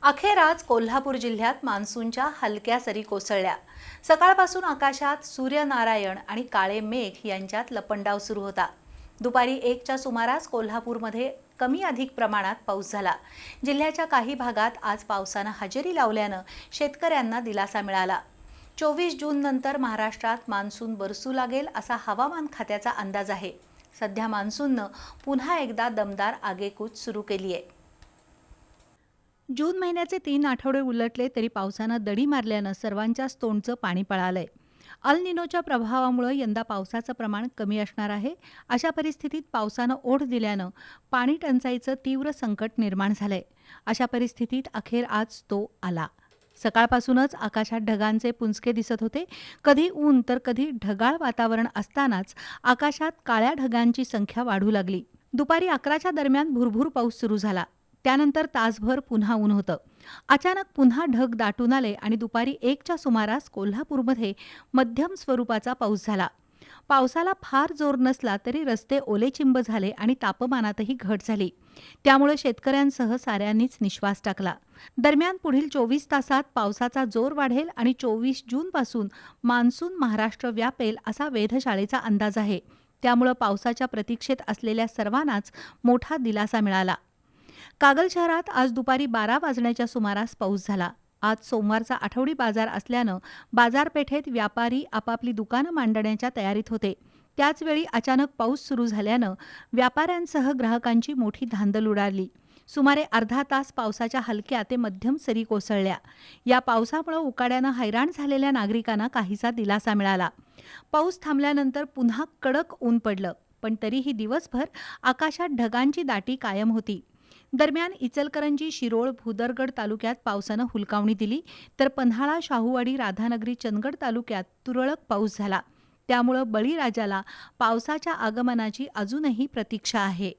अखेर आज कोल्हापूर जिल्ह्यात मान्सूनच्या हलक्या सरी कोसळल्या। सकाळपासून आकाशात सूर्यनारायण आणि काळे मेघ यांच्यात लपंडाव सुरू होता। दुपारी 1च्या सुमारास कोल्हापूरमध्ये कमी अधिक प्रमाणात पाऊस झाला। जिल्ह्याच्या काही भागात आज पावसाने हजेरी लावल्याने शेतकऱ्यांना दिलासा मिळाला। 24 जून नंतर महाराष्ट्रात मान्सून बरसू लागेल असा हवामान खात्याचा अंदाज आहे। सध्या मान्सूनने पुन्हा एकदा दमदार आगेकूच सुरू केली आहे। जून महिन्याचे 3 आठवडे उलटले तरी पावसानं दडी मारल्यानं सर्वांच्याच तोंडचं पाणी पळालंय। अल निनोच्या प्रभावामुळे यंदा पावसाचं प्रमाण कमी असणार आहे। अशा परिस्थितीत पावसानं ओढ दिल्यानं पाणी टंचाईचं तीव्र संकट निर्माण झालंय। अशा परिस्थितीत अखेर आज तो आला। सकाळपासूनच आकाशात ढगांचे पुंजके दिसत होते। कधी ऊन तर कधी ढगाळ वातावरण असतानाच आकाशात काळ्या ढगांची संख्या वाढू लागली। दुपारी 11च्या दरम्यान भुरभुर पाऊस सुरू झाला। त्यानंतर तासभर पुन्हा ऊन होतं। अचानक पुन्हा ढग दाटून आले आणि दुपारी 1च्या सुमारास कोल्हापूरमध्ये मध्यम स्वरूपाचा पाऊस झाला। पावसाला फार जोर नसला तरी रस्ते ओलेचिंब झाले आणि तापमानातही घट झाली। त्यामुळे शेतकऱ्यांसह साऱ्यांनीच निश्वास टाकला। दरम्यान पुढील 24 तासात पावसाचा जोर वाढेल आणि 24 जूनपासून मान्सून महाराष्ट्र व्यापेल असा वेधशाळेचा अंदाज आहे। त्यामुळे पावसाच्या प्रतीक्षेत असलेल्या सर्वांनाच मोठा दिलासा मिळाला। कागल शहरात आज दुपारी 12 वाजण्याच्या सुमारास पाऊस झाला। आज सोमवारचा आठवडी बाजार असल्यानं बाजारपेठेत व्यापारी आपापली दुकानं मांडण्याच्या तयारीत होते। त्याचवेळी अचानक पाऊस सुरू झाल्यानं व्यापाऱ्यांसह ग्राहकांची मोठी धांदल उडाली। सुमारे अर्धा तास पावसाच्या हलक्या ते मध्यम सरी कोसळल्या। या पावसामुळे उकाड्यानं हैराण झालेल्या नागरिकांना काहीसा दिलासा मिळाला। पाऊस थांबल्यानंतर पुन्हा कडक ऊन पडलं, पण तरीही दिवसभर आकाशात ढगांची दाटी कायम होती। दरम्यान इचलकरंजी, शिरोळ, भुदरगड तालुक्यात पावसानं हुलकावणी दिली, तर पन्हाळा, शाहूवाडी, राधानगरी, चंदगड तालुक्यात तुरळक पाऊस झाला। त्यामुळे बळीराजाला पावसाच्या आगमनाची अजूनही प्रतीक्षा आहे।